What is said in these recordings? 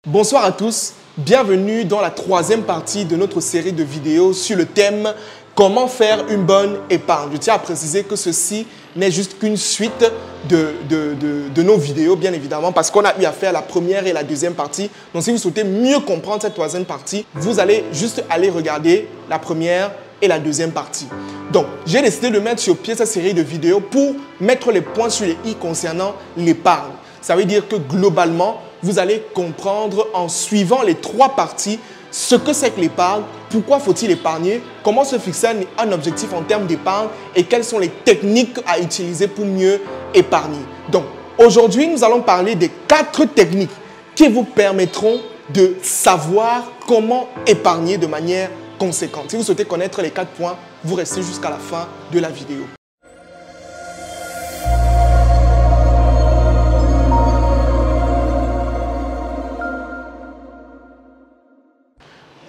Bonsoir à tous, bienvenue dans la troisième partie de notre série de vidéos sur le thème « Comment faire une bonne épargne ». Je tiens à préciser que ceci n'est juste qu'une suite de nos vidéos, bien évidemment, parce qu'on a eu à faire la première et la deuxième partie. Donc si vous souhaitez mieux comprendre cette troisième partie, vous allez juste aller regarder la première et la deuxième partie. Donc, j'ai décidé de mettre sur pied cette série de vidéos pour mettre les points sur les i concernant l'épargne. Ça veut dire que globalement, vous allez comprendre en suivant les trois parties ce que c'est que l'épargne, pourquoi faut-il épargner, comment se fixer un objectif en termes d'épargne et quelles sont les techniques à utiliser pour mieux épargner. Donc, aujourd'hui, nous allons parler des 4 techniques qui vous permettront de savoir comment épargner de manière conséquente. Si vous souhaitez connaître les 4 points, vous restez jusqu'à la fin de la vidéo.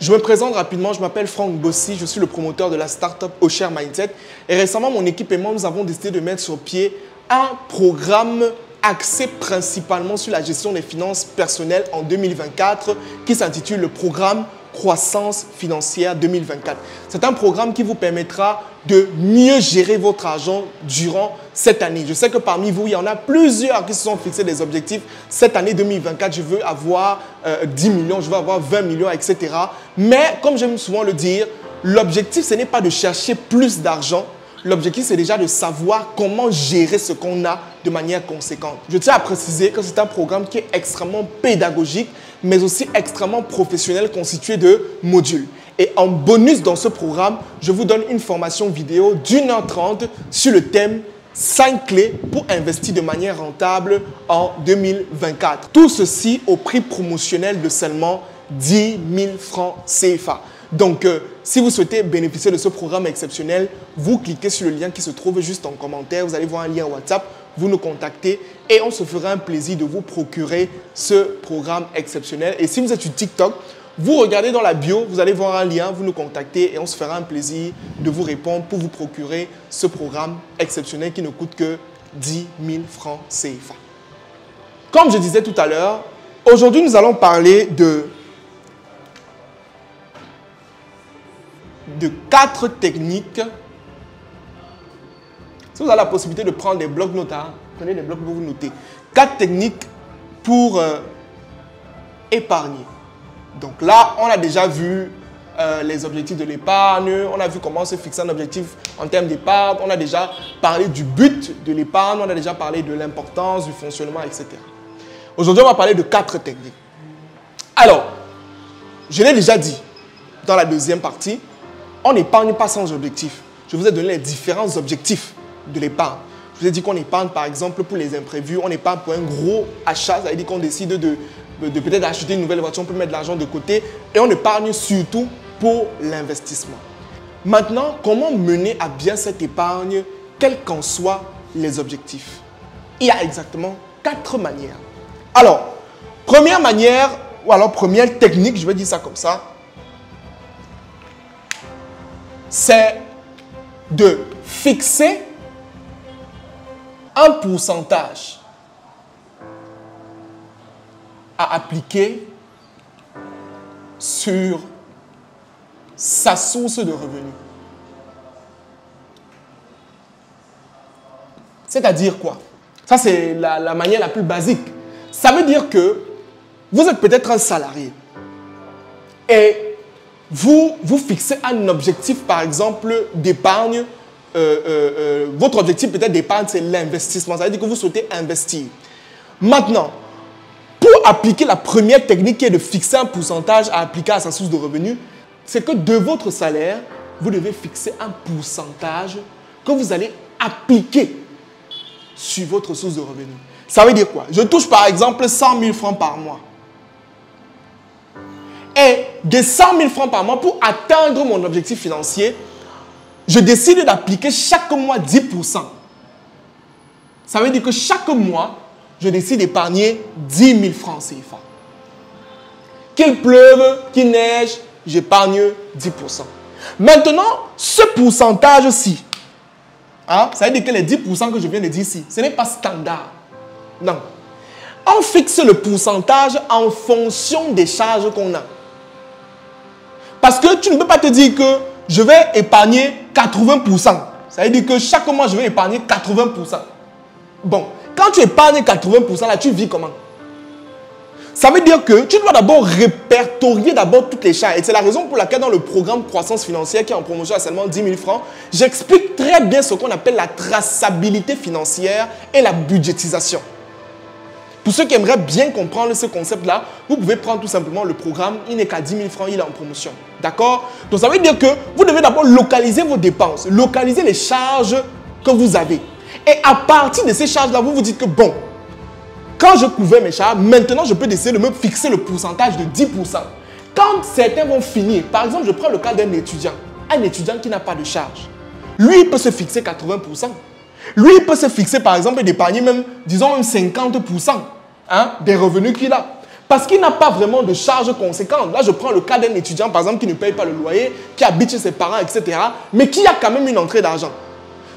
Je me présente rapidement, je m'appelle Franck Bossy, je suis le promoteur de la startup Oshare Mindset. Et récemment, mon équipe et moi, nous avons décidé de mettre sur pied un programme axé principalement sur la gestion des finances personnelles en 2024 qui s'intitule le programme Croissance financière 2024. C'est un programme qui vous permettra de mieux gérer votre argent durant cette année. Je sais que parmi vous, il y en a plusieurs qui se sont fixés des objectifs. Cette année 2024, je veux avoir 10 millions, je veux avoir 20 millions, etc. Mais comme j'aime souvent le dire, l'objectif, ce n'est pas de chercher plus d'argent. L'objectif, c'est déjà de savoir comment gérer ce qu'on a de manière conséquente. Je tiens à préciser que c'est un programme qui est extrêmement pédagogique, mais aussi extrêmement professionnel, constitué de modules. Et en bonus dans ce programme, je vous donne une formation vidéo d'1h30 sur le thème 5 clés pour investir de manière rentable en 2024. Tout ceci au prix promotionnel de seulement 10 000 francs CFA. Donc, si vous souhaitez bénéficier de ce programme exceptionnel, vous cliquez sur le lien qui se trouve juste en commentaire. Vous allez voir un lien WhatsApp, vous nous contactez et on se fera un plaisir de vous procurer ce programme exceptionnel. Et si vous êtes sur TikTok, vous regardez dans la bio, vous allez voir un lien, vous nous contactez et on se fera un plaisir de vous répondre pour vous procurer ce programme exceptionnel qui ne coûte que 10 000 francs CFA. Comme je disais tout à l'heure, aujourd'hui nous allons parler de 4 techniques. Si vous avez la possibilité de prendre des blocs-notes, prenez des blocs pour vous noter. 4 techniques pour épargner. Donc là, on a déjà vu les objectifs de l'épargne, on a vu comment se fixer un objectif en termes d'épargne, on a déjà parlé du but de l'épargne, on a déjà parlé de l'importance, du fonctionnement, etc. Aujourd'hui, on va parler de 4 techniques. Alors, je l'ai déjà dit dans la deuxième partie, on n'épargne pas sans objectif. Je vous ai donné les différents objectifs de l'épargne. Je vous ai dit qu'on épargne par exemple pour les imprévus, on épargne pour un gros achat, ça veut dire qu'on décide de peut-être acheter une nouvelle voiture, on peut mettre de l'argent de côté et on épargne surtout pour l'investissement. Maintenant, comment mener à bien cette épargne, quels qu'en soient les objectifs? Il y a exactement 4 manières. Alors, première manière, ou alors première technique, je vais dire ça comme ça, c'est de fixer un pourcentage à appliquer sur sa source de revenus. C'est-à-dire quoi? Ça, c'est la manière la plus basique. Ça veut dire que vous êtes peut-être un salarié et vous fixez un objectif, par exemple, d'épargne. Votre objectif peut-être d'épargne, c'est l'investissement. Ça veut dire que vous souhaitez investir. Maintenant, pour appliquer la première technique qui est de fixer un pourcentage à appliquer à sa source de revenus, c'est que de votre salaire, vous devez fixer un pourcentage que vous allez appliquer sur votre source de revenus. Ça veut dire quoi? Je touche par exemple 100 000 francs par mois. Et de 100 000 francs par mois, pour atteindre mon objectif financier, je décide d'appliquer chaque mois 10%. Ça veut dire que chaque mois, je décide d'épargner 10 000 francs CFA. Qu'il pleuve, qu'il neige, j'épargne 10%. Maintenant, ce pourcentage-ci, ça veut dire que les 10% que je viens de dire ici, ce n'est pas standard. Non. on fixe le pourcentage en fonction des charges qu'on a. Parce que tu ne peux pas te dire que je vais épargner 80%. Ça veut dire que chaque mois, je vais épargner 80%. Bon, quand tu épargnes 80%, là, tu vis comment? Ça veut dire que tu dois d'abord répertorier d'abord toutes les charges. Et c'est la raison pour laquelle dans le programme croissance financière qui est en promotion à seulement 10 000 francs, j'explique très bien ce qu'on appelle la traçabilité financière et la budgétisation. Pour ceux qui aimeraient bien comprendre ce concept-là, vous pouvez prendre tout simplement le programme. Il n'est qu'à 10 000 francs, il est en promotion. D'accord? Donc ça veut dire que vous devez d'abord localiser vos dépenses, localiser les charges que vous avez. Et à partir de ces charges-là, vous vous dites que bon, quand je couvrais mes charges, maintenant je peux décider de me fixer le pourcentage de 10%. Quand certains vont finir, par exemple, je prends le cas d'un étudiant qui n'a pas de charge. Lui, il peut se fixer 80%. Lui, il peut se fixer, par exemple, et d'épargner même, disons, même 50% des revenus qu'il a. Parce qu'il n'a pas vraiment de charges conséquentes. Là, je prends le cas d'un étudiant, par exemple, qui ne paye pas le loyer, qui habite chez ses parents, etc., mais qui a quand même une entrée d'argent.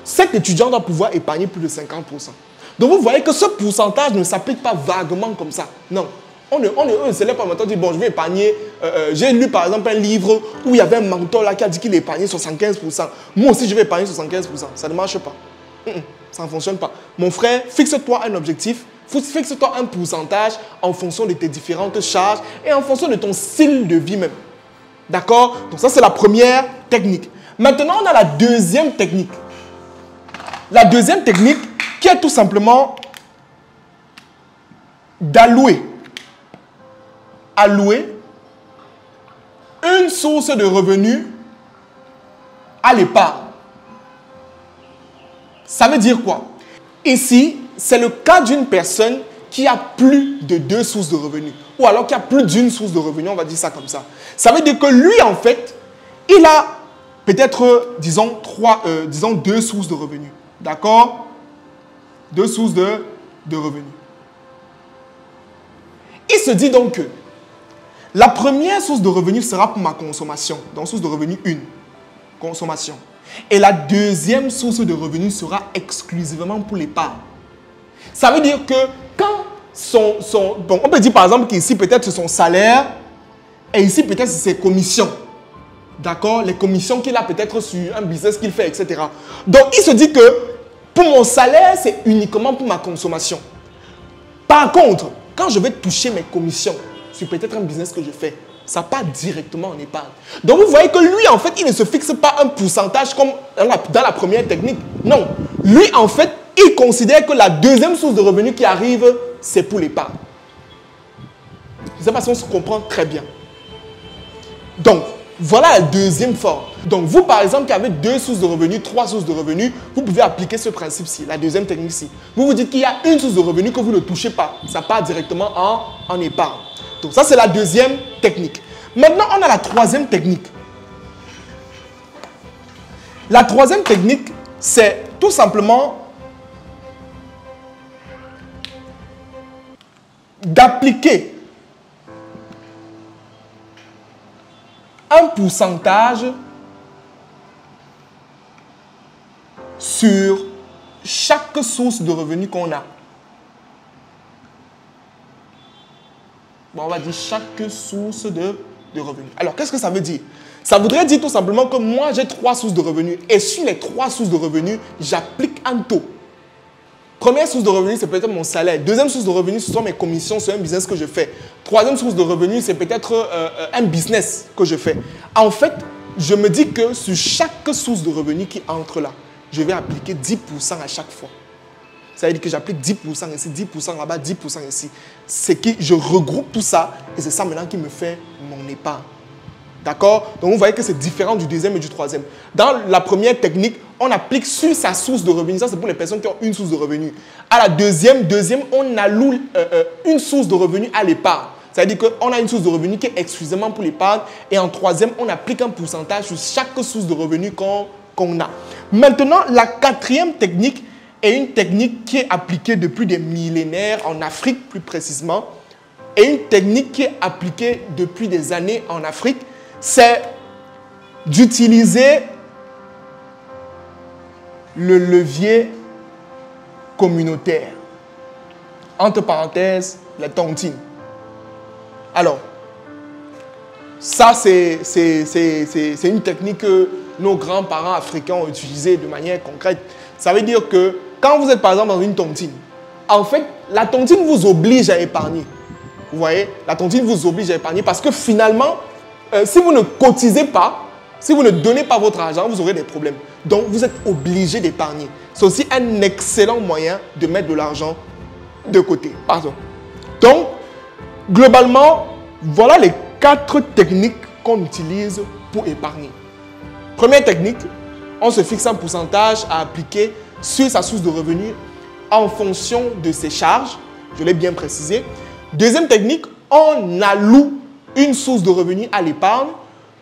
Cet étudiant doit pouvoir épargner plus de 50%. Donc, vous voyez que ce pourcentage ne s'applique pas vaguement comme ça. Non. On ne se lève pas maintenant, on dit, bon, je vais épargner. J'ai lu, par exemple, un livre où il y avait un mentor là qui a dit qu'il épargnait 75%. Moi aussi, je vais épargner 75%. Ça ne marche pas. Ça ne fonctionne pas. Mon frère, fixe-toi un objectif, fixe-toi un pourcentage en fonction de tes différentes charges et en fonction de ton style de vie même. D'accord? Donc ça, c'est la première technique. Maintenant, on a la deuxième technique. La deuxième technique qui est tout simplement d'allouer une source de revenus à l'épargne. Ça veut dire quoi? Ici, c'est le cas d'une personne qui a plus de 2 sources de revenus. Ou alors qui a plus d'une source de revenus, on va dire ça comme ça. Ça veut dire que lui, en fait, il a peut-être, disons, 2 sources de revenus. D'accord? 2 sources de revenus. Il se dit donc que la première source de revenus sera pour ma consommation. Donc, source de revenus 1, consommation. Et la deuxième source de revenus sera exclusivement pour l'épargne. Ça veut dire que quand bon, on peut dire par exemple qu'ici peut-être c'est son salaire et ici peut-être c'est ses commissions. D'accord? Les commissions qu'il a peut-être sur un business qu'il fait, etc. Donc il se dit que pour mon salaire, c'est uniquement pour ma consommation. Par contre, quand je vais toucher mes commissions sur peut-être un business que je fais, ça part directement en épargne. Donc vous voyez que lui, en fait, il ne se fixe pas un pourcentage comme dans la première technique. Non. Lui, en fait, il considère que la deuxième source de revenus qui arrive, c'est pour l'épargne. Je ne sais pas si on se comprend très bien. Donc, voilà la deuxième forme. Donc, vous, par exemple, qui avez 2 sources de revenus, 3 sources de revenus, vous pouvez appliquer ce principe-ci, la deuxième technique-ci. Vous vous dites qu'il y a une source de revenus que vous ne touchez pas. Ça part directement en épargne. Donc, ça, c'est la deuxième technique. Maintenant, on a la troisième technique. La troisième technique, c'est tout simplement d'appliquer un pourcentage sur chaque source de revenus qu'on a. Bon, on va dire chaque source de revenus. Alors, qu'est-ce que ça veut dire? Ça voudrait dire tout simplement que moi, j'ai 3 sources de revenus. Et sur les 3 sources de revenus, j'applique un taux. Première source de revenus, c'est peut-être mon salaire. Deuxième source de revenus, ce sont mes commissions sur un business que je fais. Troisième source de revenus, c'est peut-être un business que je fais. En fait, je me dis que sur chaque source de revenus qui entre là, je vais appliquer 10% à chaque fois. Ça veut dire que j'applique 10% ici, 10% là-bas, 10% ici. C'est que je regroupe tout ça et c'est ça maintenant qui me fait mon épargne. D'accord? Donc, vous voyez que c'est différent du deuxième et du troisième. Dans la première technique, on applique sur sa source de revenus. Ça, c'est pour les personnes qui ont une source de revenus. À la deuxième, on alloue une source de revenus à l'épargne. C'est-à-dire qu'on a une source de revenus qui est exclusivement pour l'épargne. Et en troisième, on applique un pourcentage sur chaque source de revenus qu'on a. Maintenant, la quatrième technique est une technique qui est appliquée depuis des millénaires en Afrique, plus précisément. Et une technique qui est appliquée depuis des années en Afrique, c'est d'utiliser le levier communautaire. Entre parenthèses, les tontines. Alors, ça, c'est une technique que nos grands-parents africains ont utilisée de manière concrète. Ça veut dire que quand vous êtes par exemple dans une tontine, en fait, la tontine vous oblige à épargner. Vous voyez, la tontine vous oblige à épargner parce que finalement, si vous ne cotisez pas, si vous ne donnez pas votre argent, vous aurez des problèmes. Donc, vous êtes obligé d'épargner. C'est aussi un excellent moyen de mettre de l'argent de côté. Pardon. Donc, globalement, voilà les 4 techniques qu'on utilise pour épargner. Première technique, on se fixe un pourcentage à appliquer sur sa source de revenus en fonction de ses charges. Je l'ai bien précisé. Deuxième technique, on alloue une source de revenus à l'épargne.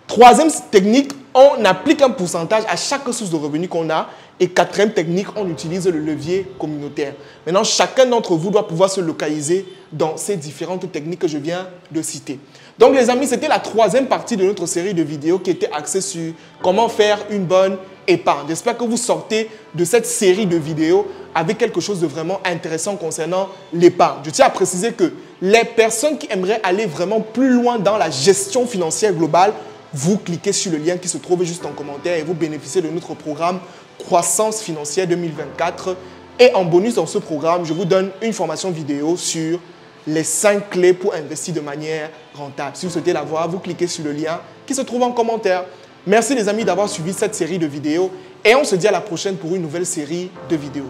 Troisième technique, on applique un pourcentage à chaque source de revenus qu'on a. Et quatrième technique, on utilise le levier communautaire. Maintenant, chacun d'entre vous doit pouvoir se localiser dans ces différentes techniques que je viens de citer. Donc, les amis, c'était la 3e partie de notre série de vidéos qui était axée sur comment faire une bonne épargne. J'espère que vous sortez de cette série de vidéos avec quelque chose de vraiment intéressant concernant l'épargne. Je tiens à préciser que les personnes qui aimeraient aller vraiment plus loin dans la gestion financière globale, vous cliquez sur le lien qui se trouve juste en commentaire et vous bénéficiez de notre programme Croissance financière 2024. Et en bonus dans ce programme, je vous donne une formation vidéo sur les 5 clés pour investir de manière rentable. Si vous souhaitez la voir, vous cliquez sur le lien qui se trouve en commentaire. Merci les amis d'avoir suivi cette série de vidéos et on se dit à la prochaine pour une nouvelle série de vidéos.